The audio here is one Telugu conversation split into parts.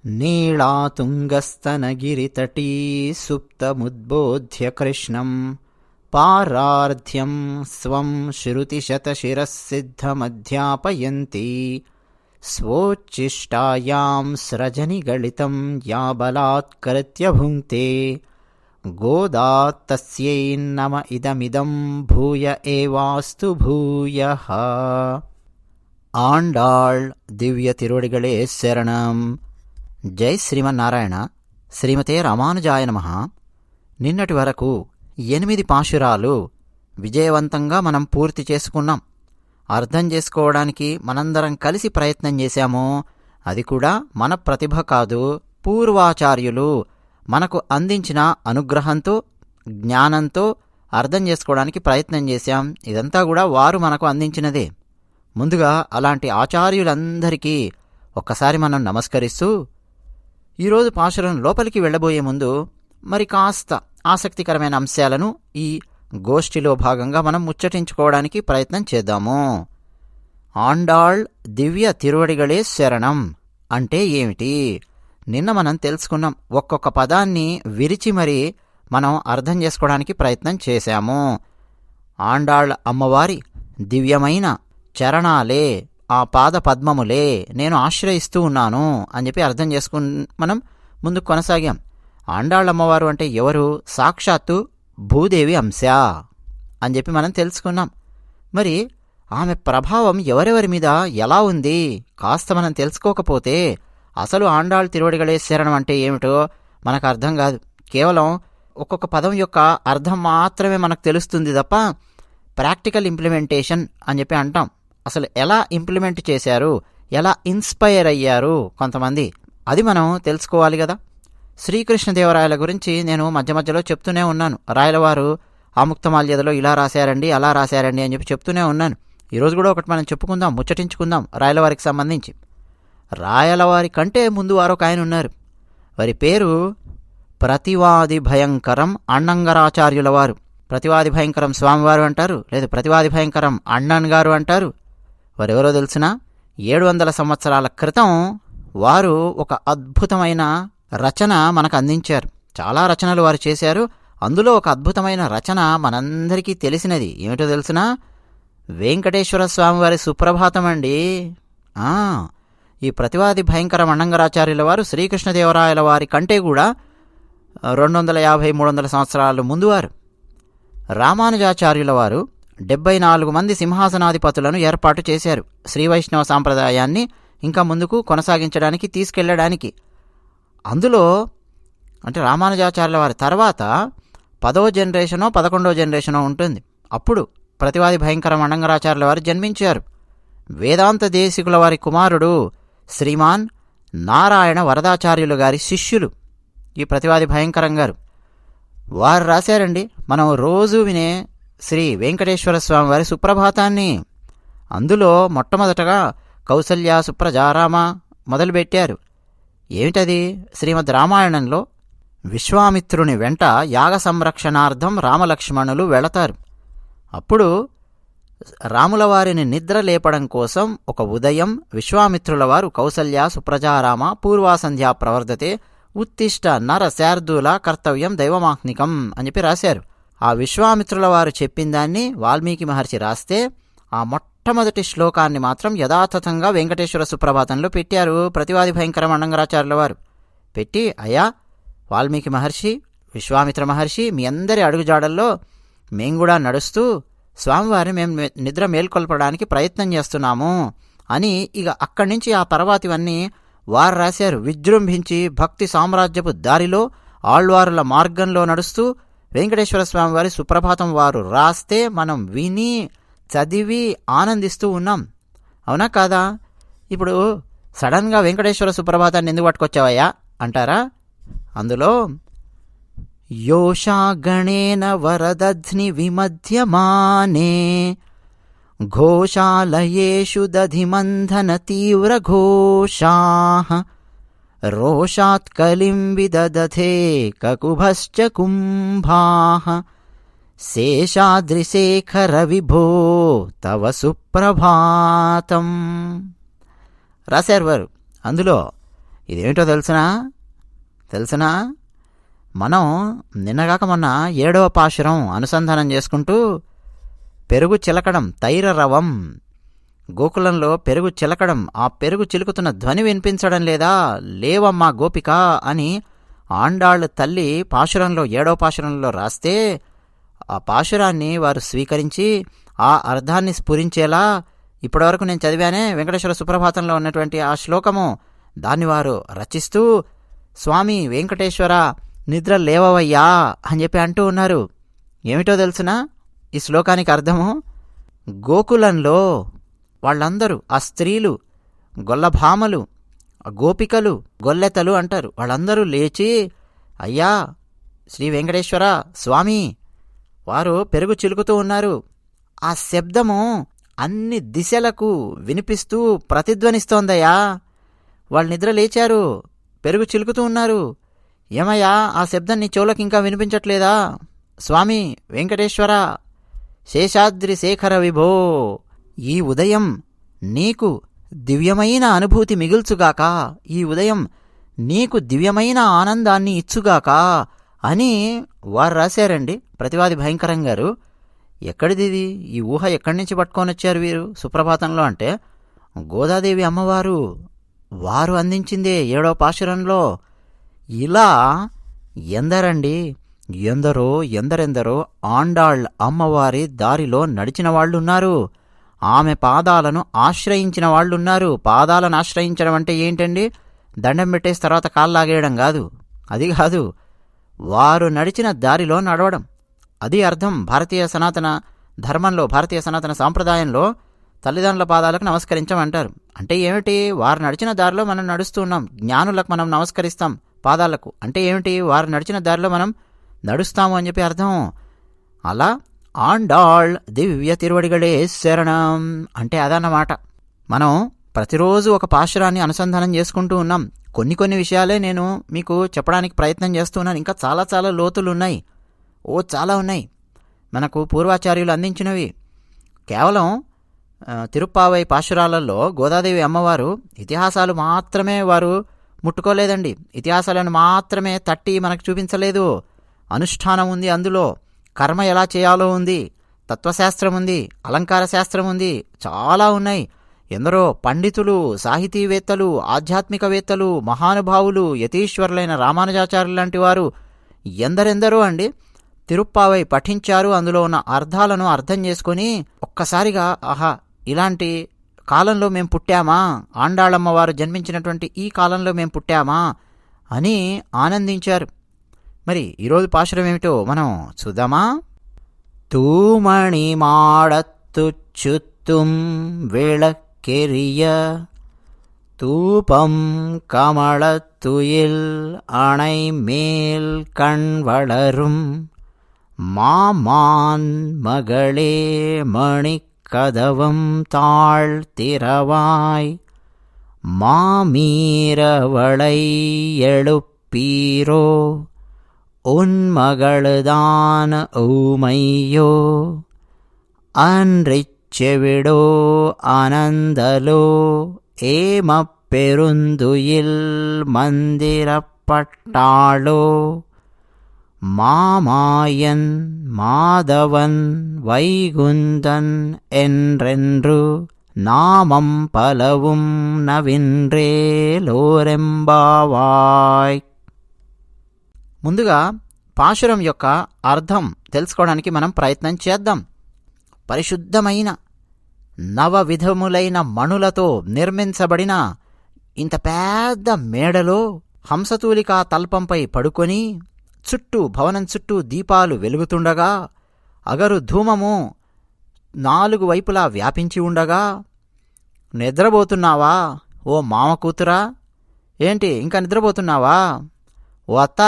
नीलातुङ्गस्तनगिरितटी सुप्तमुद्बोध्य कृष्णं पारार्ध्यं स्वं श्रुतिशतशिरःसिद्धमध्यापयन्ती स्वोच्छिष्टायां स्रजनिगलितं या बलात्कृत्य भुङ्क्ते गोदा तस्यै नम इदमिदं भूय एवास्तु भूयः. ఆండాళ్ దివ్య తిరువడిగళే శరణం. జై శ్రీమన్నారాయణ. శ్రీమతే రామానుజాయ నమః. నిన్నటి వరకు 8 పాశురాలు విజయవంతంగా మనం పూర్తి చేసుకున్నాం. అర్థం చేసుకోవడానికి మనందరం కలిసి ప్రయత్నం చేశాము. అది కూడా మన ప్రతిభ కాదు, పూర్వాచార్యులు మనకు అందించిన అనుగ్రహంతో జ్ఞానంతో అర్థం చేసుకోవడానికి ప్రయత్నం చేశాం. ఇదంతా కూడా వారు మనకు అందించినదే. ముందుగా అలాంటి ఆచార్యులందరికీ ఒక్కసారి మనం నమస్కరిస్తూ ఈరోజు పాశురం లోపలికి వెళ్ళబోయే ముందు మరి కాస్త ఆసక్తికరమైన అంశాలను ఈ గోష్ఠిలో భాగంగా మనం ముచ్చటించుకోవడానికి ప్రయత్నం చేద్దాము. ఆండాళ్ దివ్య తిరువడిగళే శరణం అంటే ఏమిటి? నిన్న మనం తెలుసుకున్నాం. ఒక్కొక్క పదాన్ని విరిచి మరి మనం అర్థం చేసుకోవడానికి ప్రయత్నం చేశాము. ఆండాళ్ అమ్మవారి దివ్యమైన చరణాలే, ఆ పాద పద్మములే నేను ఆశ్రయిస్తూ ఉన్నాను అని చెప్పి అర్థం చేసుకుని మనం ముందుకు కొనసాగాం. ఆండాళ్ళమ్మవారు అంటే ఎవరు? సాక్షాత్తు భూదేవి అంశ అని చెప్పి మనం తెలుసుకున్నాం. మరి ఆమె ప్రభావం ఎవరెవరి మీద ఎలా ఉంది కాస్త మనం తెలుసుకోకపోతే అసలు ఆండాళ్ తిరువడిగళే శరణం అంటే ఏమిటో మనకు అర్థం కాదు. కేవలం ఒక్కొక్క పదం యొక్క అర్థం మాత్రమే మనకు తెలుస్తుంది తప్ప ప్రాక్టికల్ ఇంప్లిమెంటేషన్ అని చెప్పి అంటాం. అసలు ఎలా ఇంప్లిమెంట్ చేశారు, ఎలా ఇన్స్పైర్ అయ్యారు కొంతమంది, అది మనం తెలుసుకోవాలి కదా. శ్రీకృష్ణదేవరాయల గురించి నేను మధ్య మధ్యలో చెప్తూనే ఉన్నాను. రాయలవారు ఆముక్తమాల్యదలో ఇలా రాశారండి, అలా రాశారండి అని చెప్పి చెప్తూనే ఉన్నాను. ఈరోజు కూడా ఒకటి మనం చెప్పుకుందాం, ముచ్చటించుకుందాం రాయలవారికి సంబంధించి. రాయలవారి కంటే ముందు వారు ఒక ఆయన ఉన్నారు. వారి పేరు ప్రతివాది భయంకరం అన్నంగరాచార్యుల వారు. ప్రతివాది భయంకరం స్వామివారు అంటారు, లేదు ప్రతివాది భయంకరం అన్నన్ గారు అంటారు. వారెవరో తెలుసునా? 700 సంవత్సరాల క్రితం వారు ఒక అద్భుతమైన రచన మనకు అందించారు. చాలా రచనలు వారు చేశారు. అందులో ఒక అద్భుతమైన రచన మనందరికీ తెలిసినది. ఏమిటో తెలుసునా? వెంకటేశ్వర స్వామివారి సుప్రభాతం అండి. ఈ ప్రతివాది భయంకరం అన్నంగరాచార్యుల వారు శ్రీకృష్ణదేవరాయల వారి కంటే కూడా 250-300 సంవత్సరాలు ముందువారు. రామానుజాచార్యుల వారు 74 మంది సింహాసనాధిపతులను ఏర్పాటు చేశారు శ్రీవైష్ణవ సాంప్రదాయాన్ని ఇంకా ముందుకు కొనసాగించడానికి, తీసుకెళ్లడానికి. అందులో అంటే రామానుజాచార్యుల వారి తర్వాత 10వ జనరేషనో 11వ జనరేషనో ఉంటుంది. అప్పుడు ప్రతివాది భయంకరం అన్నంగరాచార్యుల వారు జన్మించారు. వేదాంత దేశికుల వారి కుమారుడు శ్రీమాన్ నారాయణ వరదాచార్యులు గారి శిష్యులు ఈ ప్రతివాది భయంకరం గారు. వారు రాశారండి మనం రోజు వినే శ్రీ వెంకటేశ్వర స్వామి వారి సుప్రభాతాన్ని. అందులో మొట్టమొదటగా కౌసల్య సుప్రజారామ మొదలుపెట్టారు. ఏమిటది? శ్రీమద్ రామాయణంలో విశ్వామిత్రుని వెంట యాగ సంరక్షణార్థం రామలక్ష్మణులు వెళతారు. అప్పుడు రాముల వారిని నిద్ర లేపడం కోసం ఒక ఉదయం విశ్వామిత్రుల వారు కౌసల్య సుప్రజారామ పూర్వాసంధ్యా ప్రవర్ధతే ఉత్తిష్ట నర శార్దూల కర్తవ్యం దైవమాహ్నికం అని చెప్పి రాశారు. ఆ విశ్వామిత్రుల వారు చెప్పిన దాన్ని వాల్మీకి మహర్షి రాస్తే ఆ మొట్టమొదటి శ్లోకాన్ని మాత్రం యథాతథంగా వెంకటేశ్వర సుప్రభాతంలో పెట్టారు ప్రతివాది భయంకరం అన్నంగరాచార్యుల వారు. పెట్టి, అయ్యా వాల్మీకి మహర్షి, విశ్వామిత్ర మహర్షి, మీ అందరి అడుగుజాడల్లో మేం కూడా నడుస్తూ స్వామివారిని మేము నిద్ర మేల్కొల్పడానికి ప్రయత్నం చేస్తున్నాము అని ఇక అక్కడి నుంచి ఆ తర్వాతివన్నీ వారు రాశారు. విజృంభించి భక్తి సామ్రాజ్యపు దారిలో ఆళ్వారుల మార్గంలో నడుస్తూ వెంకటేశ్వర స్వామి వారి సుప్రభాతం వారు రాస్తే మనం విని చదివి ఆనందిస్తూ ఉన్నాం. అవునా కాదా? ఇప్పుడు సడన్గా వెంకటేశ్వర సుప్రభాతాన్ని ఎందుకు పట్టుకొచ్చావయ్యా అంటారా? అందులో యోషాగణేన వరదధ్ని విమధ్యమానే ఘోషాలయేషు దధిమంధన తీవ్ర ఘోషాః రోషాత్కలిం విదధతే కకుభశ్చ కుంభాః శేషాద్రిశేఖర విభో తవ సుప్రభాతం రాశారు వారు. అందులో ఇదేమిటో తెలుసునా మనం నిన్నగాక మొన్న 7వ పాశురం అనుసంధానం చేసుకుంటూ పెరుగు చిలకడం, తైర రవం, గోకులంలో పెరుగు చిలకడం, ఆ పెరుగు చిలుకుతున్న ధ్వని వినిపించడం లేదా, లేవమ్మా గోపిక అని ఆండాళ్ళు తల్లి పాశురంలో 7వ పాశురంలో రాస్తే ఆ పాశురాన్ని వారు స్వీకరించి ఆ అర్థాన్ని స్ఫురించేలా ఇప్పటివరకు నేను చదివానే వెంకటేశ్వర సుప్రభాతంలో ఉన్నటువంటి ఆ శ్లోకము, దాన్ని వారు రచిస్తూ స్వామి వెంకటేశ్వర నిద్ర లేవవయ్యా అని చెప్పి అంటూ ఉన్నారు. ఏమిటో తెలుసునా ఈ శ్లోకానికి అర్థము? గోకులంలో వాళ్ళందరూ ఆ స్త్రీలు, గొల్లభామలు, గోపికలు, గొల్లెతలు అంటారు, వాళ్ళందరూ లేచి అయ్యా శ్రీ వెంకటేశ్వర స్వామి వారు పెరుగు చిలుకుతూ ఉన్నారు. ఆ శబ్దము అన్ని దిశలకు వినిపిస్తూ ప్రతిధ్వనిస్తోందయ్యా. వాళ్ళు నిద్ర లేచారు, పెరుగు చిలుకుతూ ఉన్నారు. ఏమయ్యా ఆ శబ్దం నీ చెవులకు ఇంకా వినిపించట్లేదా? స్వామి వెంకటేశ్వర శేషాద్రి శేఖర విభో, ఈ ఉదయం నీకు దివ్యమైన అనుభూతి మిగుల్చుగాక, ఈ ఉదయం నీకు దివ్యమైన ఆనందాన్ని ఇచ్చుగాక అని వారు రాశారండి ప్రతివాది భయంకరం గారు. ఎక్కడిది ఈ ఊహ ఎక్కడి నుంచి పట్టుకొని వచ్చారు వీరు సుప్రభాతంలో అంటే? గోదాదేవి అమ్మవారు వారు అందించిందే 7వ పాశురంలో. ఇలా ఎందరెందరో ఆండాళ్ అమ్మవారి దారిలో నడిచిన వాళ్ళున్నారు. ఆమె పాదాలను ఆశ్రయించిన వాళ్ళున్నారు. పాదాలను ఆశ్రయించడం అంటే ఏంటండి? దండం పెట్టేసి తర్వాత కాళ్ళు లాగేయడం కాదు, అది కాదు. వారు నడిచిన దారిలో నడవడం, అది అర్థం. భారతీయ సనాతన ధర్మంలో, భారతీయ సనాతన సాంప్రదాయంలో తల్లిదండ్రుల పాదాలకు నమస్కరించమంటారు. అంటే ఏమిటి? వారు నడిచిన దారిలో మనం నడుస్తూ ఉన్నాం. జ్ఞానులకు మనం నమస్కరిస్తాం పాదాలకు అంటే ఏమిటి? వారు నడిచిన దారిలో మనం నడుస్తాము అని చెప్పి అర్థం. అలా ఆండాళ్ దివ్య తిరువడిగళే శరణం అంటే అదన్నమాట. మనం ప్రతిరోజు ఒక పాశురాన్ని అనుసంధానం చేసుకుంటూ ఉన్నాం. కొన్ని విషయాలే నేను మీకు చెప్పడానికి ప్రయత్నం చేస్తున్నాను. ఇంకా చాలా లోతులున్నాయి, చాలా ఉన్నాయి మనకు పూర్వాచార్యులు అందించినవి. కేవలం తిరుప్పావై పాశురాలలో గోదాదేవి అమ్మవారు ఇతిహాసాలు మాత్రమే వారు ముట్టుకోలేదండి. ఇతిహాసాలను మాత్రమే తట్టి మనకు చూపించలేదు. అనుష్ఠానం ఉంది, అందులో కర్మ ఎలా చేయాలో ఉంది, తత్వశాస్త్రం ఉంది, అలంకార శాస్త్రం ఉంది, చాలా ఉన్నాయి. ఎందరో పండితులు, సాహితీవేత్తలు, ఆధ్యాత్మికవేత్తలు, మహానుభావులు, యతీశ్వరులైన రామానుజాచార్యులు లాంటి వారు ఎందరెందరో అండి తిరుప్పావై పఠించారు. అందులో ఉన్న అర్థాలను అర్థం చేసుకొని ఒక్కసారిగా ఆహా ఇలాంటి కాలంలో మేము పుట్టామా, ఆండాళమ్మవారు జన్మించినటువంటి ఈ కాలంలో మేము పుట్టామా అని ఆనందించారు. మరి ఈరోజు పాశురం ఏమిటో మనం చూద్దామా? తూమణి మాడత్తు చుత్తుం విళక్కెరియ தூபம் கமலத்துயில் அணை மேல் கண் வளரும் மாமான் மகளே மணிக்கதவம் தாழ் திறவாய் மாமீரவளை எழுப்பீரோ உன் மகள்தான் ஊமையோ அன்றிச் செவிடோ அனந்தலோ ஏமப்பெருந்துயில் மந்திரப்பட்டாளோ மாமாயன் மாதவன் வைகுந்தன் என்றென்று நாமம் பலவும் నవిన్రేలోరెంబావాయ్. ముందుగా పాశురం యొక్క అర్థం తెలుసుకోవడానికి మనం ప్రయత్నం చేద్దాం. పరిశుద్ధమైన నవవిధములైన మణులతో నిర్మించబడిన ఇంత పెద్ద మేడలో హంసతూలికా తల్పంపై పడుకొని భవనం చుట్టూ దీపాలు వెలుగుతుండగా అగరు ధూమము 4 వైపులా వ్యాపించి ఉండగా, నిద్రపోతున్నావా ఓ మామ కూతురా? ఏంటి ఇంకా నిద్రపోతున్నావా? ఓ అత్త,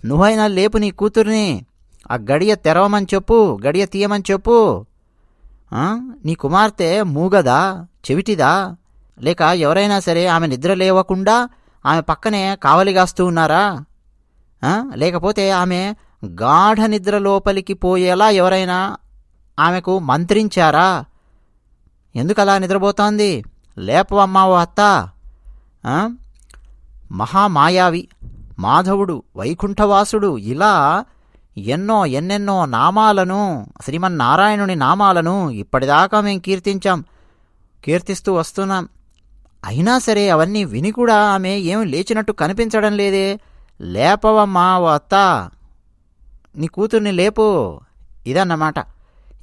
నువ్వైనా లేపు నీ కూతుర్ని, ఆ గడియ తెరవమని చెప్పు, గడియ తీయమని చెప్పు. నీ కుమార్తె మూగదా, చెవిటిదా? లేక ఎవరైనా సరే ఆమె నిద్ర లేవకుండా ఆమె పక్కనే కావలిగాస్తూ ఉన్నారా? లేకపోతే ఆమె గాఢ నిద్ర లోపలికి పోయేలా ఎవరైనా ఆమెకు మంత్రించారా? ఎందుకలా నిద్రపోతోంది? లేపవమ్మా ఓ అత్త. మహామాయావి, మాధవుడు, వైకుంఠవాసుడు, ఇలా ఎన్నెన్నో నామాలను, శ్రీమన్నారాయణుని నామాలను ఇప్పటిదాకా మేం కీర్తిస్తూ వస్తున్నాం. అయినా సరే అవన్నీ విని కూడా ఆమె ఏం లేచినట్టు కనిపించడం లేదే. లేపవమ్మా ఓ అత్త, నీ కూతుర్ని లేపు. ఇదన్నమాట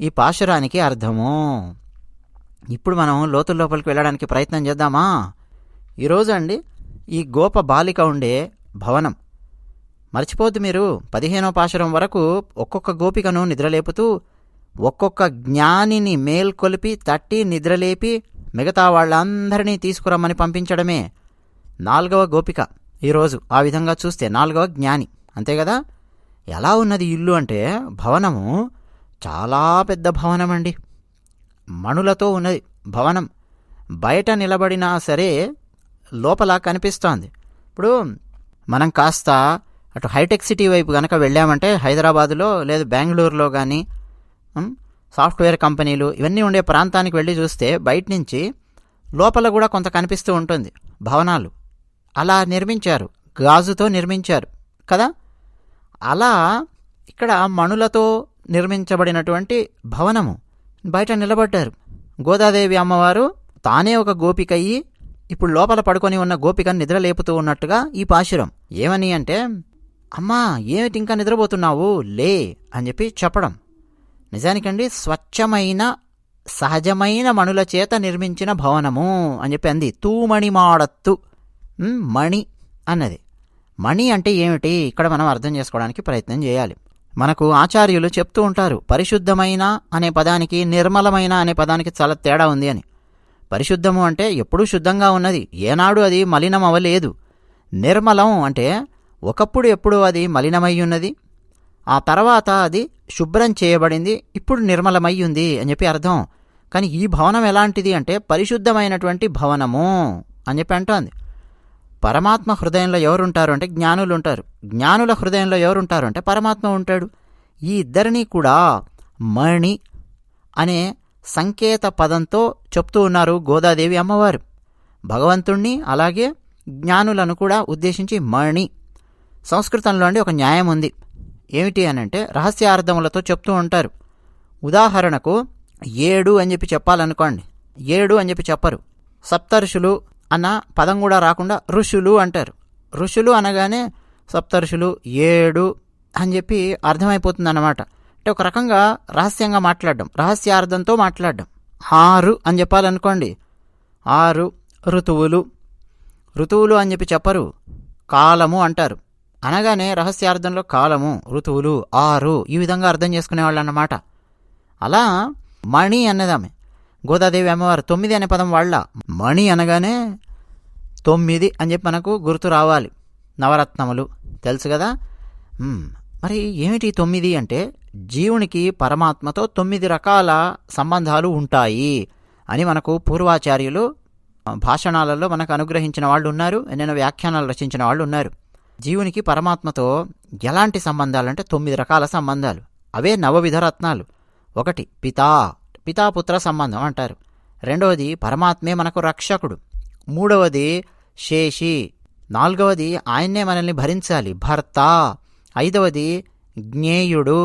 ఈ పాశురానికి అర్థము. ఇప్పుడు మనం లోతుల్లోపలికి వెళ్ళడానికి ప్రయత్నం చేద్దామా? ఈరోజు అండి ఈ గోప బాలిక ఉండే భవనం మర్చిపోద్దు మీరు. 15వ పాశురం వరకు ఒక్కొక్క గోపికను నిద్రలేపుతూ ఒక్కొక్క జ్ఞానిని మేల్కొలిపి తట్టి నిద్రలేపి మిగతా వాళ్ళందరినీ తీసుకురమ్మని పంపించడమే 4వ గోపిక. ఈరోజు ఆ విధంగా చూస్తే 4వ జ్ఞాని. అంతే కదా? ఎలా ఉన్నది ఇల్లు అంటే భవనము చాలా పెద్ద భవనం అండి. మణులతో ఉన్నది భవనం. బయట నిలబడినా సరే లోపల కనిపిస్తోంది. ఇప్పుడు మనం కాస్త అటు హైటెక్ సిటీ వైపు కనుక వెళ్ళామంటే హైదరాబాదులో లేదా బెంగళూరులో కానీ సాఫ్ట్వేర్ కంపెనీలు ఇవన్నీ ఉండే ప్రాంతానికి వెళ్ళి చూస్తే బయట నుంచి లోపల కూడా కొంత కనిపిస్తూ ఉంటుంది భవనాలు. అలా నిర్మించారు, గాజుతో నిర్మించారు కదా. అలా ఇక్కడ మణులతో నిర్మించబడినటువంటి భవనము బయట నిలబడ్డారు. గోదాదేవి అమ్మవారు తానే ఒక గోపికయ్యి ఇప్పుడు లోపల పడుకొని ఉన్న గోపికను నిద్రలేపుతూ ఉన్నట్టుగా ఈ పాశురం. ఏమని అంటే, అమ్మా ఏమిటి ఇంకా నిద్రపోతున్నావు, లే అని చెప్పి చెప్పడం. నిజానికండి స్వచ్ఛమైన సహజమైన మణుల చేత నిర్మించిన భవనము అని చెప్పి అంది. తూమణి మాడత్తు, మణి అన్నది. మణి అంటే ఏమిటి ఇక్కడ మనం అర్థం చేసుకోవడానికి ప్రయత్నం చేయాలి. మనకు ఆచార్యులు చెప్తూ ఉంటారు, పరిశుద్ధమైన అనే పదానికి నిర్మలమైన అనే పదానికి చాలా తేడా ఉంది అని. పరిశుద్ధము అంటే ఎప్పుడూ శుద్ధంగా ఉన్నది, ఏనాడు అది మలినం అవ్వలేదు. నిర్మలం అంటే ఒకప్పుడు ఎప్పుడు అది మలినమై ఉన్నది, ఆ తర్వాత అది శుభ్రం చేయబడింది, ఇప్పుడు నిర్మలమై ఉంది అని చెప్పి అర్థం. కానీ ఈ భవనం ఎలాంటిది అంటే పరిశుద్ధమైనటువంటి భవనము అని చెప్పి అంటోంది. పరమాత్మ హృదయంలో ఎవరుంటారు అంటే జ్ఞానులు ఉంటారు. జ్ఞానుల హృదయంలో ఎవరుంటారు అంటే పరమాత్మ ఉంటాడు. ఈ ఇద్దరినీ కూడా మణి అనే సంకేత పదంతో చెప్తూ ఉన్నారు గోదాదేవి అమ్మవారు. భగవంతుణ్ణి అలాగే జ్ఞానులను కూడా ఉద్దేశించి మణి. సంస్కృతంలో అండి ఒక న్యాయం ఉంది. ఏమిటి అనంటే రహస్యార్థములతో చెప్తూ ఉంటారు. ఉదాహరణకు 7 అని చెప్పి చెప్పాలనుకోండి, 7 అని చెప్పి చెప్పరు. సప్తర్షులు అన్న పదం కూడా రాకుండా ఋషులు అంటారు. ఋషులు అనగానే సప్తర్షులు 7 అని చెప్పి అర్థమైపోతుందన్నమాట. అంటే ఒక రకంగా రహస్యంగా మాట్లాడడం, రహస్యార్థంతో మాట్లాడడం. 6 అని చెప్పాలనుకోండి, 6 ఋతువులు అని చెప్పి చెప్పరు, కాలము అంటారు. అనగానే రహస్యార్థంలో కాలము, ఋతువులు, 6 ఈ విధంగా అర్థం చేసుకునేవాళ్ళు అన్నమాట. అలా మణి అన్నదామె గోదాదేవి అమ్మవారు 9 అనే పదం వాళ్ళ. మణి అనగానే 9 అని చెప్పి మనకు గుర్తు రావాలి. నవరత్నములు తెలుసు కదా. మరి ఏమిటి 9 అంటే జీవునికి పరమాత్మతో 9 రకాల సంబంధాలు ఉంటాయి అని మనకు పూర్వాచార్యులు భాషణాలలో మనకు అనుగ్రహించిన వాళ్ళు ఉన్నారు, ఎన్నెన్నో వ్యాఖ్యానాలు రచించిన వాళ్ళు ఉన్నారు. జీవునికి పరమాత్మతో ఎలాంటి సంబంధాలంటే 9 రకాల సంబంధాలు. అవే నవవిధ రత్నాలు. 1 పితాపుత్ర సంబంధం అంటారు. 2వది పరమాత్మే మనకు రక్షకుడు. 3వది శేషి. 4వది ఆయన్నే మనల్ని భరించాలి, భర్త. 5వది జ్ఞేయుడు.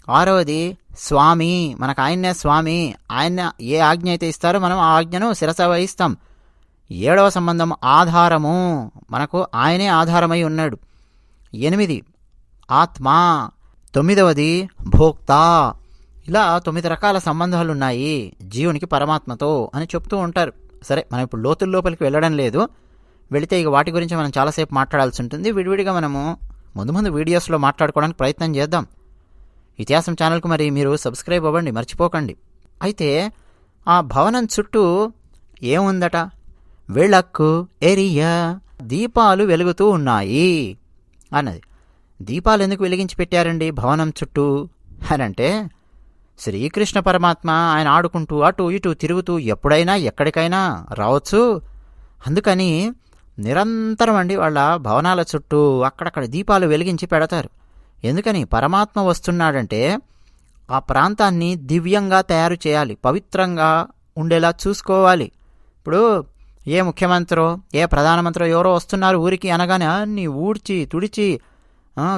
6వది స్వామి, మనకు ఆయన్నే స్వామి. ఆయన ఏ ఆజ్ఞ అయితే ఇస్తారో మనం ఆ ఆజ్ఞను శిరస వహిస్తాం. 7వ సంబంధం ఆధారము, మనకు ఆయనే ఆధారమై ఉన్నాడు. 8 ఆత్మ. 9వది భోక్త. ఇలా 9 రకాల సంబంధాలున్నాయి జీవునికి పరమాత్మతో అని చెప్తూ ఉంటారు. సరే, మనం ఇప్పుడు లోతుల్లోపలికి వెళ్ళడం లేదు. వెళితే ఇక వాటి గురించి మనం చాలాసేపు మాట్లాడాల్సి ఉంటుంది. విడివిడిగా మనము ముందు వీడియోస్లో మాట్లాడుకోవడానికి ప్రయత్నం చేద్దాం. ఇతిహాసం ఛానల్కు మరి మీరు సబ్స్క్రైబ్ అవ్వండి, మర్చిపోకండి. అయితే ఆ భవనం చుట్టూ ఏముందట? వెళక్కు ఎరియా, దీపాలు వెలుగుతూ ఉన్నాయి అన్నది. దీపాలు ఎందుకు వెలిగించి పెట్టారండి భవనం చుట్టూ అనంటే, శ్రీకృష్ణ పరమాత్మ ఆయన ఆడుకుంటూ అటు ఇటు తిరుగుతూ ఎప్పుడైనా ఎక్కడికైనా రావచ్చు. అందుకని నిరంతరం అండి వాళ్ళ భవనాల చుట్టూ అక్కడక్కడ దీపాలు వెలిగించి పెడతారు. ఎందుకని? పరమాత్మ వస్తున్నాడంటే ఆ ప్రాంతాన్ని దివ్యంగా తయారు చేయాలి, పవిత్రంగా ఉండేలా చూసుకోవాలి. ఇప్పుడు ఏ ముఖ్యమంత్రో ఏ ప్రధానమంత్రో ఎవరో వస్తున్నారు ఊరికి అనగానే అన్నీ ఊడ్చి తుడిచి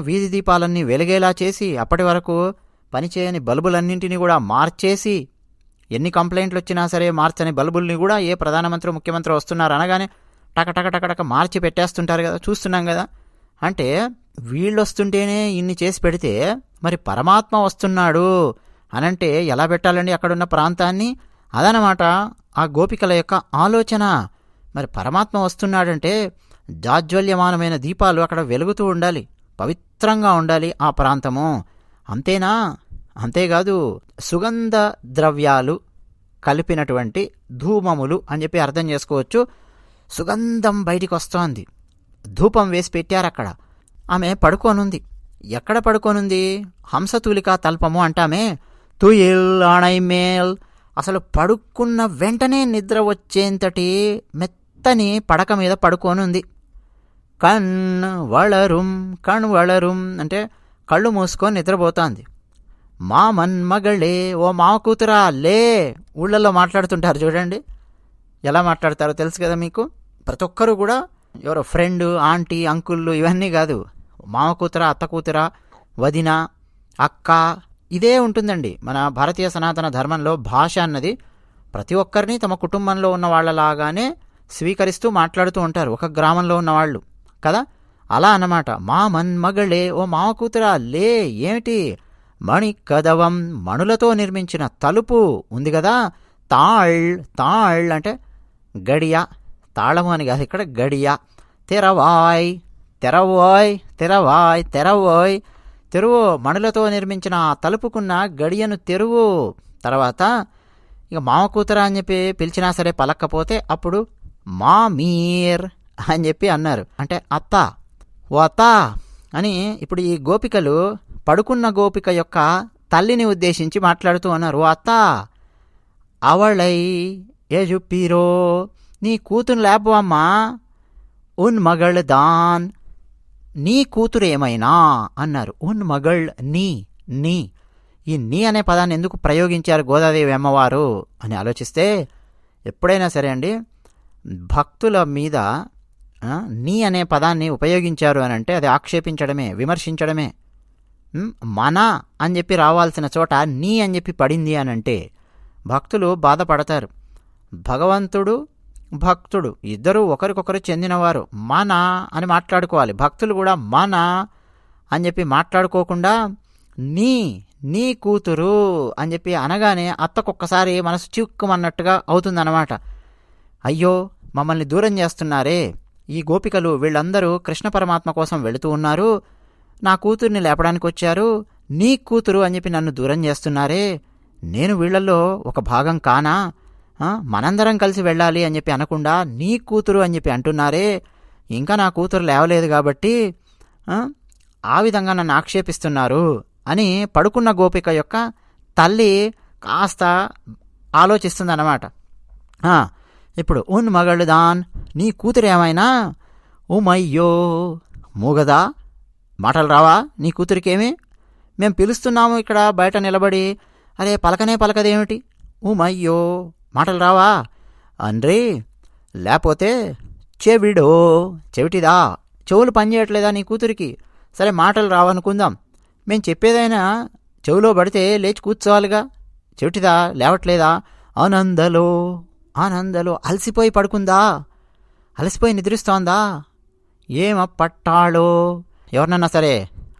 వీధి దీపాలన్నీ వెలిగేలా చేసి అప్పటి వరకు పనిచేయని బల్బులన్నింటినీ కూడా మార్చేసి, ఎన్ని కంప్లైంట్లు వచ్చినా సరే మార్చని బల్బుల్ని కూడా ఏ ప్రధానమంత్రి ముఖ్యమంత్రి వస్తున్నారు అనగానే టకటక మార్చి పెట్టేస్తుంటారు కదా, చూస్తున్నాం కదా. అంటే వీళ్ళు వస్తుంటేనే ఇన్ని చేసి పెడితే మరి పరమాత్మ వస్తున్నాడు అనంటే ఎలా పెట్టాలండి అక్కడున్న ప్రాంతాన్ని? అదనమాట ఆ గోపికల యొక్క ఆలోచన. మరి పరమాత్మ వస్తున్నాడంటే జాజ్వల్యమానమైన దీపాలు అక్కడ వెలుగుతూ ఉండాలి, పవిత్రంగా ఉండాలి ఆ ప్రాంతము. అంతేనా? అంతేకాదు, సుగంధ ద్రవ్యాలు కలిపినటువంటి ధూమములు అని చెప్పి అర్థం చేసుకోవచ్చు. సుగంధం బయటికి వస్తోంది, ధూపం వేసి పెట్టారు అక్కడ. ఆమె పడుకోనుంది. ఎక్కడ పడుకోనుంది? హంసతూలికా తల్పము అంటామే, తుయిల్ ఆణైమేల్. అసలు పడుకున్న వెంటనే నిద్ర వచ్చేంతటి మెత్తని పడక మీద పడుకోనుంది. కణ్ వళరుం అంటే కళ్ళు మూసుకొని నిద్రపోతోంది. మా మన్మగళే, ఓ మావ కూతురా లే. ఊళ్ళల్లో మాట్లాడుతుంటారు చూడండి, ఎలా మాట్లాడతారో తెలుసు కదా మీకు. ప్రతి ఒక్కరూ కూడా ఎవరో ఫ్రెండ్, ఆంటీ, అంకుళ్ళు ఇవన్నీ కాదు, మామ కూతురా, అత్త కూతురా, వదిన, అక్క, ఇదే ఉంటుందండి. మన భారతీయ సనాతన ధర్మంలో భాష అన్నది ప్రతి ఒక్కరిని తమ కుటుంబంలో ఉన్న వాళ్ళలాగానే స్వీకరిస్తూ మాట్లాడుతూ ఉంటారు, ఒక గ్రామంలో ఉన్నవాళ్ళు కదా. అలా అన్నమాట. మా మన్మగళే, ఓ మామ కూతురా లే. ఏమిటి? మణి కదవం, మణులతో నిర్మించిన తలుపు ఉంది కదా. తాళ్ అంటే గడియ, తాళము అని కాదు ఇక్కడ, గడియ. తెరవాయ్, తెరువు, మణులతో నిర్మించిన ఆ తలుపుకున్న గడియను తెరువు. తర్వాత ఇక మామ కూతురా అని చెప్పి పిలిచినా సరే పలక్కపోతే అప్పుడు మా మీర్ అని చెప్పి అన్నారు, అంటే అత్త, ఓ అత్త అని. ఇప్పుడు ఈ గోపికలు పడుకున్న గోపిక యొక్క తల్లిని ఉద్దేశించి మాట్లాడుతూ అన్నారు, ఓ అత్త, అవళై ఏజుప్పీరో, నీ కూతురు లేపవమ్మా. ఉన్ మగళ్ దాన్, నీ కూతురు ఏమైనా అన్నారు. ఉన్ మగళ్ నీ. ఈ నీ అనే పదాన్ని ఎందుకు ప్రయోగించారు గోదాదేవి అమ్మవారు అని ఆలోచిస్తే, ఎప్పుడైనా సరే అండి భక్తుల మీద నీ అనే పదాన్ని ఉపయోగించారు అని అంటే అది ఆక్షేపించడమే, విమర్శించడమే. మన అని చెప్పి రావాల్సిన చోట నీ అని చెప్పి పడింది అని అంటే భక్తులు బాధపడతారు. భగవంతుడు భక్తుడు ఇద్దరూ ఒకరికొకరు చెందినవారు, మన అని మాట్లాడుకోవాలి. భక్తులు కూడా మన అని చెప్పి మాట్లాడుకోకుండా నీ కూతురు అని చెప్పి అనగానే అత్తకొక్కసారి మనసు చిక్కుమన్నట్టుగా అవుతుందన్నమాట. అయ్యో మమ్మల్ని దూరం చేస్తున్నారే ఈ గోపికలు, వీళ్ళందరూ కృష్ణ పరమాత్మ కోసం వెళుతూ ఉన్నారు, నా కూతుర్ని లేపడానికి వచ్చారు, నీ కూతురు అని చెప్పి నన్ను దూరం చేస్తున్నారే, నేను వీళ్లలో ఒక భాగం కానా? మనందరం కలిసి వెళ్ళాలి అని చెప్పి అనకుండా నీ కూతురు అని చెప్పి అంటున్నారే, ఇంకా నా కూతురు లేవలేదు కాబట్టి ఆ విధంగా నన్ను ఆక్షేపిస్తున్నారు అని పడుకున్న గోపిక యొక్క తల్లి కాస్త ఆలోచిస్తుందన్నమాట. ఇప్పుడు ఉన్ మగళ్ దాన్, నీ కూతురు ఏమైనా? ఉమయ్యో, మూగదా? మాటలు రావా నీ కూతురికేమి? మేం పిలుస్తున్నాము ఇక్కడ బయట నిలబడి, అరే పలకదేమిటి? ఉమయ్యో, మాటలు రావా అండ్రీ? లేకపోతే చెవిటిదా, చెవులు పనిచేయట్లేదా నీ కూతురికి? సరే మాటలు రావనుకుందాం, మేం చెప్పేదైనా చెవులో పడితే లేచి కూర్చోవాలిగా, చెవిటిదా, లేవట్లేదా? ఆనందలో అలసిపోయి పడుకుందా, అలసిపోయి నిద్రిస్తోందా? పట్టాళో, ఎవరినన్నా సరే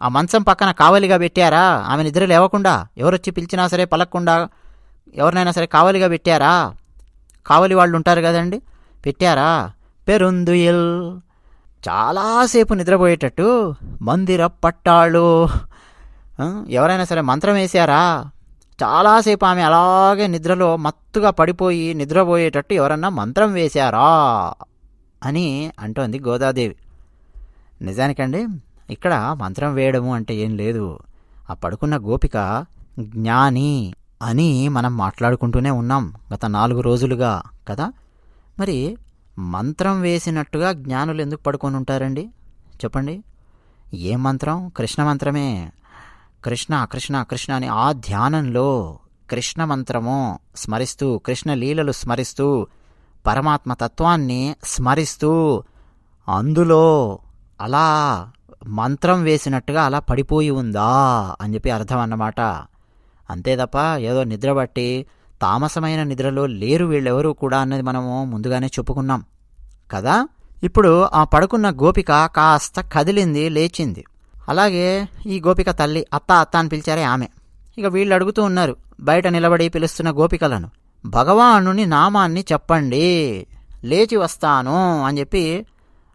ఆ మంచం పక్కన కావలిగా పెట్టారా? ఆమె నిద్ర లేవకుండా, ఎవరొచ్చి పిలిచినా సరే పలక్కుండా ఎవరినైనా సరే కావలిగా పెట్టారా? కావలి వాళ్ళు ఉంటారు కదండి, పెట్టారా? పెరుందుయల్, చాలాసేపు నిద్రపోయేటట్టు మందిర పట్టాళ్ళు, ఎవరైనా సరే మంత్రం వేశారా? చాలాసేపు ఆమె అలాగే నిద్రలో మత్తుగా పడిపోయి నిద్రపోయేటట్టు ఎవరన్నా మంత్రం వేశారా అని అంటోంది గోదాదేవి. నిజానికండి ఇక్కడ మంత్రం వేయడము అంటే ఏం లేదు. ఆ పడుకున్న గోపిక జ్ఞాని అని మనం మాట్లాడుకుంటూనే ఉన్నాం గత 4 రోజులుగా కదా. మరి మంత్రం వేసినట్టుగా జ్ఞానులు ఎందుకు పడుకొని ఉంటారండి చెప్పండి? ఏ మంత్రం? కృష్ణ మంత్రమే. కృష్ణ కృష్ణ కృష్ణ అని ఆ ధ్యానంలో కృష్ణ మంత్రము స్మరిస్తూ, కృష్ణ లీలలు స్మరిస్తూ పరమాత్మ తత్వాన్ని స్మరిస్తూ అందులో అలా మంత్రం వేసినట్టుగా అలా పడిపోయి ఉందా అని చెప్పి అర్థం అన్నమాట. అంతే తప్ప ఏదో నిద్రబట్టి తామసమైన నిద్రలో లేరు వీళ్ళెవరూ కూడా అన్నది మనము ముందుగానే చెప్పుకున్నాం కదా. ఇప్పుడు ఆ పడుకున్న గోపిక కాస్త కదిలింది, లేచింది. అలాగే ఈ గోపిక తల్లి అత్త అత్త అని పిలిచారే ఆమె. ఇక వీళ్ళు అడుగుతూ ఉన్నారు బయట నిలబడి పిలుస్తున్న గోపికలను, భగవానుని నామాన్ని చెప్పండి, లేచి వస్తాను అని చెప్పి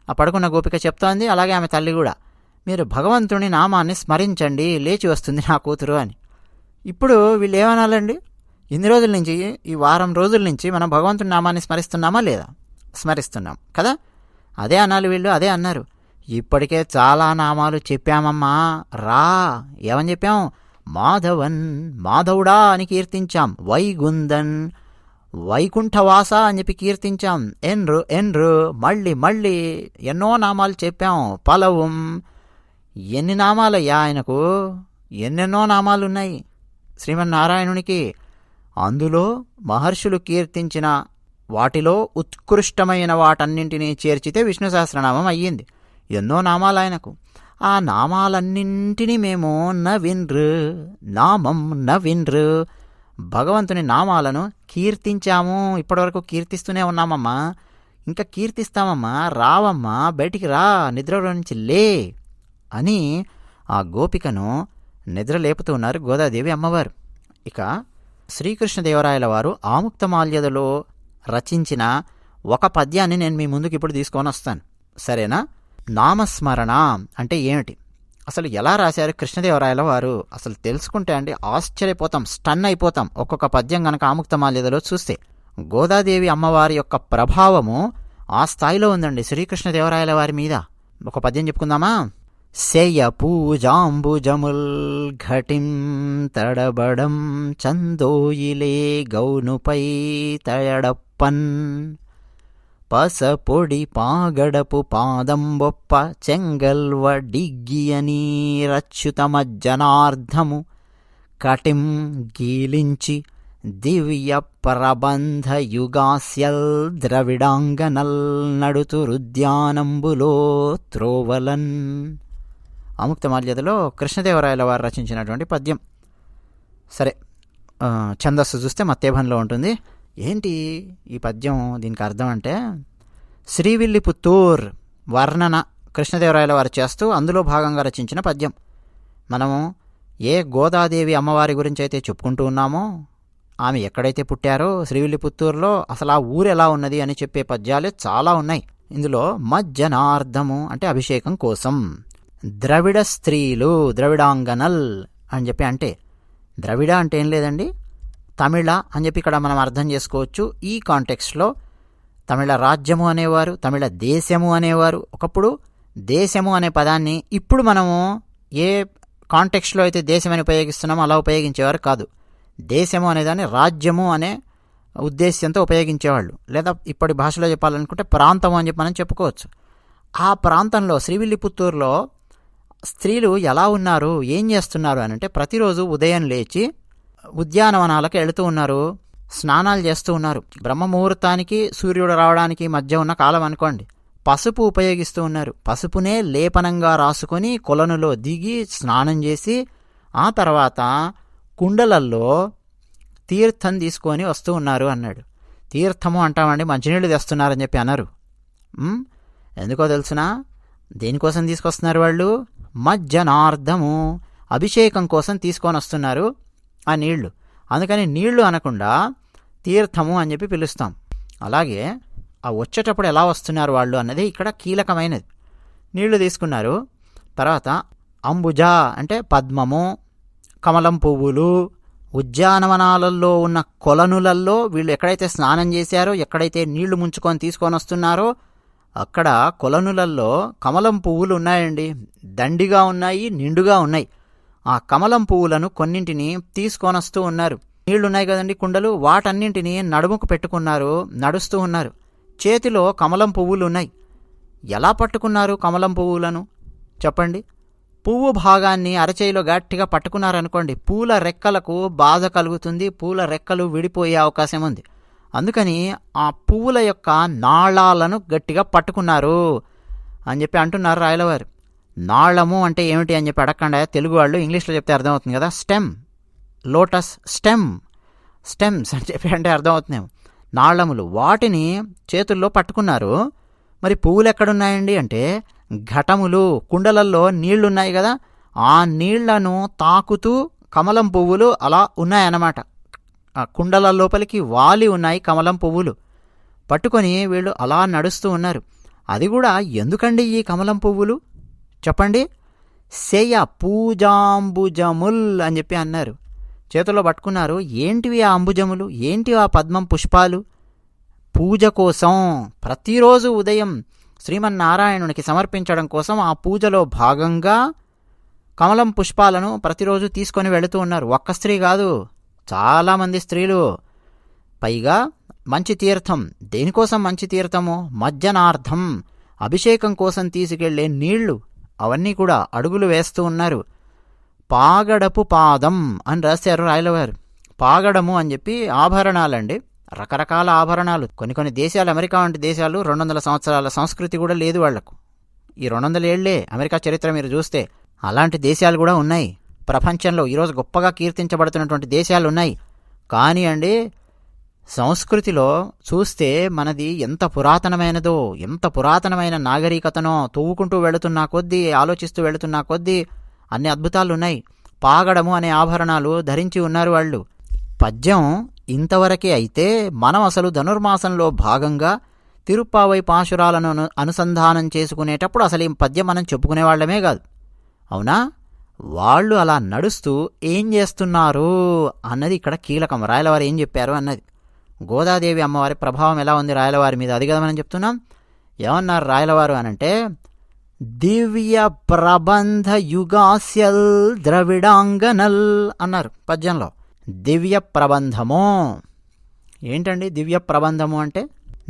ఆ పడుకున్న గోపిక చెప్తోంది. అలాగే ఆమె తల్లి కూడా, మీరు భగవంతుని నామాన్ని స్మరించండి, లేచి వస్తుంది నా కూతురు అని. ఇప్పుడు వీళ్ళు ఏమనాలండి? ఇన్ని రోజుల నుంచి, ఈ వారం రోజుల నుంచి మనం భగవంతుని నామాన్ని స్మరిస్తున్నామా లేదా? స్మరిస్తున్నాం కదా. అదే అనాలి వీళ్ళు. అదే అన్నారు, ఇప్పటికే చాలా నామాలు చెప్పామమ్మా, రా. ఏమని చెప్పాం? మాధవన్, మాధవుడా అని కీర్తించాం. వైగుందన్, వైకుంఠవాస అని చెప్పి కీర్తించాం. ఎన్రు ఎన్రు, మళ్ళీ మళ్ళీ ఎన్నో నామాలు చెప్పాం. పలవం, ఎన్ని నామాలయ్యా ఆయనకు, ఎన్నెన్నో నామాలున్నాయి శ్రీమన్నారాయణునికి. అందులో మహర్షులు కీర్తించిన వాటిలో ఉత్కృష్టమైన వాటన్నింటినీ చేర్చితే విష్ణు సహస్రనామం అయ్యింది. ఎన్నో నామాలు ఆయనకు. ఆ నామాలన్నింటినీ మేము నవిన్రు, నామం నవిన్రు, భగవంతుని నామాలను కీర్తించాము. ఇప్పటివరకు కీర్తిస్తూనే ఉన్నామమ్మా, ఇంకా కీర్తిస్తామమ్మా, రావమ్మా, బయటికి రా, నిద్రలో నుంచి లే అని ఆ గోపికను నిద్ర లేపుతూ ఉన్నారు గోదాదేవి అమ్మవారు. ఇక శ్రీకృష్ణదేవరాయల వారు ఆముక్తమాల్యదలో రచించిన ఒక పద్యాన్ని నేను మీ ముందుకు ఇప్పుడు తీసుకొని వస్తాను, సరేనా? నామస్మరణ అంటే ఏమిటి, అసలు ఎలా రాశారు కృష్ణదేవరాయల వారు, అసలు తెలుసుకుంటే అండి ఆశ్చర్యపోతాం, స్టన్ అయిపోతాం. ఒక్కొక్క పద్యం గనక ఆముక్తమాల్యదలో చూస్తే గోదాదేవి అమ్మవారి యొక్క ప్రభావము ఆ స్థాయిలో ఉందండి శ్రీకృష్ణదేవరాయల వారి మీద. ఒక పద్యం చెప్పుకుందామా? శయ పూజాంబుజముల్ ఘటిం తడబడం చందోయిలే గౌనుపై తయడప్పన్ పసపొడి పాగడపు పాదంబొప్ప చెంగల్వ డిగ్గియనీ రచ్యుతమజ్జనార్ధము కటిం గీలించి దివ్య ప్రబంధ యుగాస్యల్ ద్రవిడాంగనల్ నడుతురుద్యానంబులో త్రోవలన్. ఆముక్తమాల్యదలో కృష్ణదేవరాయల వారు రచించినటువంటి పద్యం. సరే, ఛందస్సు చూస్తే మత్తేభంలో ఉంటుంది. ఏంటి ఈ పద్యం, దీనికి అర్థం అంటే శ్రీవిల్లిపుత్తూర్ వర్ణన కృష్ణదేవరాయల వారు చేస్తూ అందులో భాగంగా రచించిన పద్యం. మనము ఏ గోదాదేవి అమ్మవారి గురించి అయితే చెప్పుకుంటూ ఉన్నామో, ఆమె ఎక్కడైతే పుట్టారో శ్రీవిల్లిపుత్తూరులో, అసలు ఆ ఊరు ఎలా ఉన్నది అని చెప్పే పద్యాలే చాలా ఉన్నాయి. ఇందులో మజ్జనార్ధము అంటే అభిషేకం కోసం, ద్రవిడ స్త్రీలు, ద్రవిడాంగనల్ అని చెప్పి, అంటే ద్రవిడ అంటే ఏం లేదండి, తమిళ అని చెప్పి ఇక్కడ మనం అర్థం చేసుకోవచ్చు. ఈ కాంటెక్స్ట్లో తమిళ రాజ్యము అనేవారు, తమిళ దేశము అనేవారు. ఒకప్పుడు దేశము అనే పదాన్ని ఇప్పుడు మనము ఏ కాంటెక్స్ట్లో అయితే దేశమని ఉపయోగిస్తున్నామో అలా ఉపయోగించేవారు కాదు. దేశము అనేదాన్ని రాజ్యము అనే ఉద్దేశ్యంతో ఉపయోగించేవాళ్ళు. లేదా ఇప్పటి భాషలో చెప్పాలనుకుంటే ప్రాంతము అని చెప్పి మనం చెప్పుకోవచ్చు. ఆ ప్రాంతంలో శ్రీవిల్లిపుత్తూరులో స్త్రీలు ఎలా ఉన్నారు, ఏం చేస్తున్నారు అని అంటే, ప్రతిరోజు ఉదయం లేచి ఉద్యానవనాలకు వెళుతూ ఉన్నారు, స్నానాలు చేస్తూ ఉన్నారు. బ్రహ్మముహూర్తానికి సూర్యుడు రావడానికి మధ్య ఉన్న కాలం అనుకోండి. పసుపు ఉపయోగిస్తూ ఉన్నారు. పసుపునే లేపనంగా రాసుకొని కొలనులో దిగి స్నానం చేసి ఆ తర్వాత కుండలల్లో తీర్థం తీసుకొని వస్తూ ఉన్నారు అన్నాడు. తీర్థము అంటామండి, మంచినీళ్ళు తెస్తున్నారని చెప్పి అన్నారు. ఎందుకో తెలుసునా? దేనికోసం తీసుకొస్తున్నారు వాళ్ళు? మజ్జనార్ధము, అభిషేకం కోసం తీసుకొని వస్తున్నారు ఆ నీళ్లు. అందుకని నీళ్లు అనకుండా తీర్థము అని చెప్పి పిలుస్తాం. అలాగే ఆ వచ్చేటప్పుడు ఎలా వస్తున్నారు వాళ్ళు అన్నది ఇక్కడ కీలకమైనది. నీళ్లు తీసుకున్నారు, తర్వాత అంబుజ అంటే పద్మము, కమలం పువ్వులు, ఉద్యానవనాలలో ఉన్న కొలనులలో వీళ్ళు ఎక్కడైతే స్నానం చేశారో, ఎక్కడైతే నీళ్లు ముంచుకొని తీసుకొని వస్తున్నారో అక్కడ కొలనులలో కమలం పువ్వులు ఉన్నాయండి. దండిగా ఉన్నాయి, నిండుగా ఉన్నాయి. ఆ కమలం పువ్వులను కొన్నింటిని తీసుకొని వస్తూ ఉన్నారు. నీళ్లున్నాయి కదండి కుండలు, వాటన్నింటినీ నడుముకు పెట్టుకున్నారు, నడుస్తూ ఉన్నారు. చేతిలో కమలం పువ్వులు ఉన్నాయి. ఎలా పట్టుకున్నారు కమలం పువ్వులను చెప్పండి? పువ్వు భాగాన్ని అరచేయిలో గట్టిగా పట్టుకున్నారనుకోండి, పూల రెక్కలకు బాధ కలుగుతుంది, పూల రెక్కలు విడిపోయే అవకాశం ఉంది. అందుకని ఆ పువ్వుల యొక్క నాళాలను గట్టిగా పట్టుకున్నారు అని చెప్పి అంటున్నారు రాయలవారు. నాళము అంటే ఏమిటి అని చెప్పి అడగకుండా తెలుగు వాళ్ళు ఇంగ్లీష్లో చెప్తే అర్థమవుతుంది కదా. స్టెమ్, లోటస్ స్టెమ్స్ అని చెప్పి అంటే అర్థమవుతుంది. నాళములు, వాటిని చేతుల్లో పట్టుకున్నారు. మరి పువ్వులు ఎక్కడున్నాయండి అంటే ఘటములు, కుండలల్లో నీళ్లున్నాయి కదా, ఆ నీళ్లను తాకుతూ కమలం పువ్వులు అలా ఉన్నాయన్నమాట. ఆ కుండల లోపలికి వాలి ఉన్నాయి కమలం పువ్వులు. పట్టుకొని వీళ్ళు అలా నడుస్తూ ఉన్నారు. అది కూడా ఎందుకండి ఈ కమలం పువ్వులు చెప్పండి? శయ పూజాంబుజముల్ అని చెప్పి అన్నారు. చేతుల్లో పట్టుకున్నారు. ఏంటివి ఆ అంబుజములు, ఏంటివి ఆ పద్మం పుష్పాలు? పూజ కోసం, ప్రతిరోజు ఉదయం శ్రీమన్నారాయణునికి సమర్పించడం కోసం ఆ పూజలో భాగంగా కమలం పుష్పాలను ప్రతిరోజు తీసుకొని వెళుతూ ఉన్నారు. ఒక్క స్త్రీ కాదు, చాలామంది స్త్రీలు. పైగా మంచి తీర్థం, దేనికోసం మంచి తీర్థము? మజ్జనార్థం, అభిషేకం కోసం తీసుకెళ్లే నీళ్లు, అవన్నీ కూడా అడుగులు వేస్తూ ఉన్నారు. పాగడపు పాదం అని రాశారు రాయలవారు. పాగడము అని చెప్పి ఆభరణాలండి, రకరకాల ఆభరణాలు. కొన్ని దేశాలు, అమెరికా వంటి దేశాలు 200 సంవత్సరాల సంస్కృతి కూడా లేదు వాళ్లకు. ఈ 200 ఏళ్లే అమెరికా చరిత్ర మీరు చూస్తే అలాంటి దేశాలు కూడా ఉన్నాయి ప్రపంచంలో. ఈరోజు గొప్పగా కీర్తించబడుతున్నటువంటి దేశాలు ఉన్నాయి. కానీ అండి, సంస్కృతిలో చూస్తే మనది ఎంత పురాతనమైనదో, ఎంత పురాతనమైన నాగరికతనో తవ్వుకుంటూ వెళుతున్నా కొద్దీ, ఆలోచిస్తూ వెళుతున్నా కొద్దీ అన్ని అద్భుతాలున్నాయి. పాగడము అనే ఆభరణాలు ధరించి ఉన్నారు వాళ్ళు. పద్యం ఇంతవరకే అయితే మనం అసలు ధనుర్మాసంలో భాగంగా తిరుప్పావై పాశురాలను అనుసంధానం చేసుకునేటప్పుడు అసలు ఈ పద్యం మనం చెప్పుకునేవాళ్లమే కాదు, అవునా? వాళ్ళు అలా నడుస్తూ ఏం చేస్తున్నారు అన్నది ఇక్కడ కీలకం. రాయలవారు ఏం చెప్పారు అన్నది. గోదాదేవి అమ్మవారి ప్రభావం ఎలా ఉంది రాయలవారి మీద, అది కదా మనం చెప్తున్నాం. ఏమన్నారు రాయలవారు అనంటే, దివ్య ప్రబంధ యుగాస్యల్ ద్రవిడాంగనల్ అన్నారు పద్యంలో. దివ్య ప్రబంధము ఏంటండి? దివ్య ప్రబంధము అంటే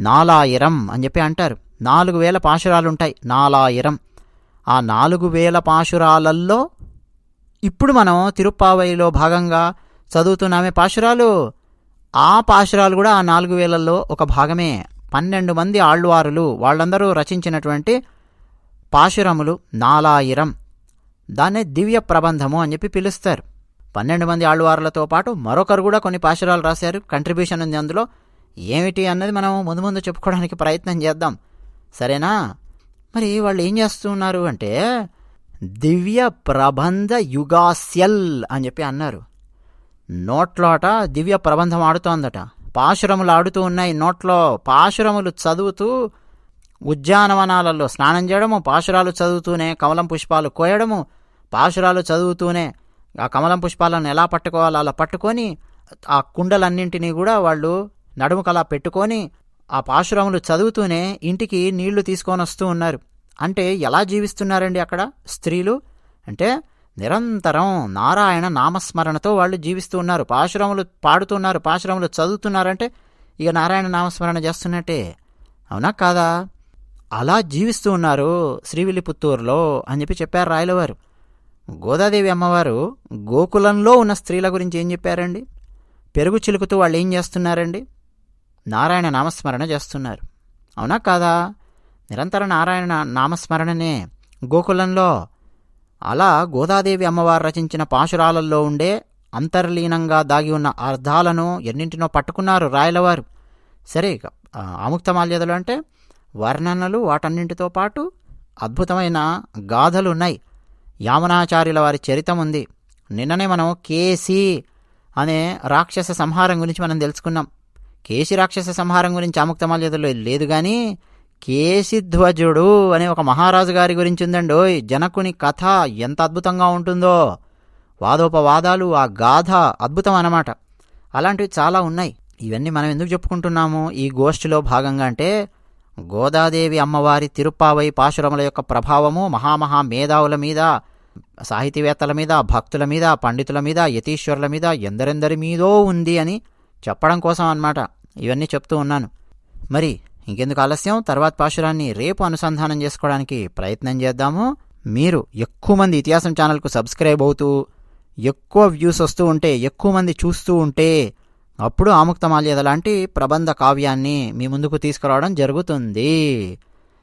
4000 అని చెప్పి అంటారు. 4000 పాశురాలుంటాయి, 4000. ఆ 4000 పాశురాలల్లో ఇప్పుడు మనం తిరుప్పావైలో భాగంగా చదువుతున్నామే పాశురాలు, ఆ పాశురాలు కూడా ఆ 4000లో ఒక భాగమే. 12 మంది ఆళ్వారులు, వాళ్ళందరూ రచించినటువంటి పాశురములు 4000. దాన్నే దివ్య ప్రబంధము అని చెప్పి పిలుస్తారు. 12 మంది ఆళ్వారులతో పాటు మరొకరు కూడా కొన్ని పాశురాలు రాశారు, కంట్రిబ్యూషన్ ఉంది అందులో. ఏమిటి అన్నది మనం ముందు చెప్పుకోవడానికి ప్రయత్నం చేద్దాం, సరేనా? మరి వాళ్ళు ఏం చేస్తున్నారు అంటే, దివ్య ప్రబంధ యుగాస్యల్ అని చెప్పి అన్నారు. నోట్లోట దివ్య ప్రబంధం ఆడుతోందట, పాశురములు ఆడుతూ ఉన్నాయి నోట్లో. పాశురములు చదువుతూ ఉద్యానవనాలలో స్నానం చేయడము, పాశురాలు చదువుతూనే కమలం పుష్పాలు కోయడము, పాశురాలు చదువుతూనే ఆ కమలం పుష్పాలను ఎలా పట్టుకోవాలో అలా పట్టుకొని ఆ కుండలన్నింటినీ కూడా వాళ్ళు నడుముకలా పెట్టుకొని ఆ పాశురములు చదువుతూనే ఇంటికి నీళ్లు తీసుకొని వస్తూ ఉన్నారు. అంటే ఎలా జీవిస్తున్నారండి అక్కడ స్త్రీలు అంటే, నిరంతరం నారాయణ నామస్మరణతో వాళ్ళు జీవిస్తూ ఉన్నారు. పాశురములు పాడుతున్నారు, పాశురములు చదువుతున్నారంటే ఇక నారాయణ నామస్మరణ చేస్తున్నట్టే, అవునా కాదా? అలా జీవిస్తూ ఉన్నారు శ్రీవిల్లిపుత్తూరులో అని చెప్పి చెప్పారు రాయలవారు. గోదాదేవి అమ్మవారు గోకులంలో ఉన్న స్త్రీల గురించి ఏం చెప్పారండి? పెరుగు చిలుకుతూ వాళ్ళు ఏం చేస్తున్నారండి? నారాయణ నామస్మరణ చేస్తున్నారు, అవునా కాదా? నిరంతర నారాయణ నామస్మరణనే గోకులంలో. అలా గోదాదేవి అమ్మవారు రచించిన పాశురాలలో ఉండే అంతర్లీనంగా దాగి ఉన్న అర్థాలను ఎన్నింటినో పట్టుకున్నారు రాయలవారు. సరే, ఆముక్తమాల్యదలు అంటే వర్ణనలు, వాటన్నింటితో పాటు అద్భుతమైన గాథలు ఉన్నాయి. యామునాచార్యుల వారి చరితం ఉంది. నిన్ననే మనం కేసి అనే రాక్షస సంహారం గురించి మనం తెలుసుకున్నాం. కేసి రాక్షస సంహారం గురించి ఆముక్తమాల్యదలో లేదు, కానీ కేసిధ్వజుడు అనే ఒక మహారాజు గారి గురించి ఉందండి. జనకుని కథ ఎంత అద్భుతంగా ఉంటుందో, వాదోపవాదాలు, ఆ గాథ అద్భుతం అన్నమాట. అలాంటివి చాలా ఉన్నాయి. ఇవన్నీ మనం ఎందుకు చెప్పుకుంటున్నాము ఈ గోష్ఠిలో భాగంగా అంటే, గోదాదేవి అమ్మవారి తిరుప్పావై పాశురముల యొక్క ప్రభావము మహామహా మేధావుల మీద, సాహితీవేత్తల మీద, భక్తుల మీద, పండితుల మీద, యతీశ్వరుల మీద, ఎందరెందరి మీదో ఉంది అని చెప్పడం కోసం అన్నమాట ఇవన్నీ చెప్తూ ఉన్నాను. మరి ఇంకెందుకు ఆలస్యం, తర్వాత పాశురాన్ని రేపు అనుసంధానం చేసుకోవడానికి ప్రయత్నం చేద్దాము. మీరు ఎక్కువ మంది ఇతిహాసం ఛానల్కు సబ్స్క్రైబ్ అవుతూ, ఎక్కువ వ్యూస్ వస్తూ ఉంటే, ఎక్కువ మంది చూస్తూ ఉంటే అప్పుడు ఆముక్తమాల్యద లాంటి ప్రబంధ కావ్యాన్ని మీ ముందుకు తీసుకురావడం జరుగుతుంది.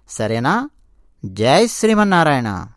సరేనా? జై శ్రీమన్నారాయణ.